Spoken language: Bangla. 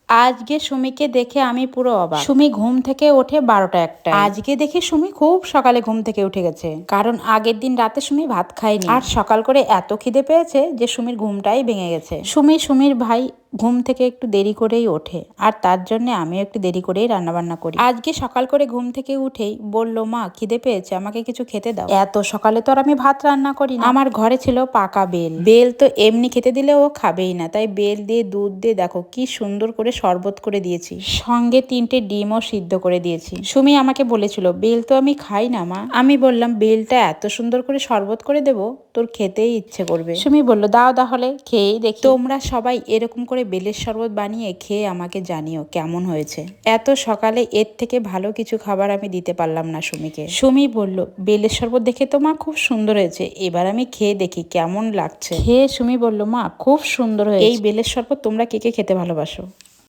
আজকে সুমিকে দেখে আমি পুরো অবাক। সুমি ঘুম থেকে ওঠে 12টা 1টা। আজকে দেখে সুমি খুব সকালে ঘুম থেকে উঠে গেছে, কারণ আগের দিন রাতে সুমি ভাত খায়নি। আর সকাল করে এত খিদে পেয়েছে যে সুমির ঘুমটাই ভেঙে গেছে। সুমির ভাই ঘুম থেকে একটু দেরি করেই ওঠে, আর তার জন্য আমিও একটু দেরি করেই রান্নাবান্না করি। আজকে সকাল করে ঘুম থেকে উঠেই বলল, মা খিদে পেয়েছে, আমাকে কিছু খেতে দাও। এত সকালে তো আর আমি ভাত রান্না করি না। আমার ঘরে ছিল পাকা বেল। বেল তো এমনি খেতে দিলে ও খাবেই না, তাই বেল দিয়ে দুধ দিয়ে দেখো কি সুন্দর করে শরবত করে দিয়েছি, সঙ্গে 3টে ডিমও সিদ্ধ করে দিয়েছি। সুমি আমাকে বলেছিল, বেল তো আমি খাই না মা। আমি বললাম, বেলটা এত সুন্দর করে শরবত করে দেব, তোর খেতেই ইচ্ছে করবে। সুমি বলল, দাও তাহলে খেয়েই দেখি। তোমরা সবাই এরকম করে বেলের শরবত বানিয়ে খেয়ে আমাকে জানিও কেমন হয়েছে। এত সকালে এর থেকে ভালো কিছু খাবার আমি দিতে পারলাম না সুমিকে। সুমি বলল, বেলের শরবত দেখে তো মা খুব সুন্দর হয়েছে, এবার আমি খেয়ে দেখি কেমন লাগছে। খেয়ে সুমি বলল, মা খুব সুন্দর হয়েছে। এই বেলের শরবত তোমরা কে কে খেতে ভালোবাসো?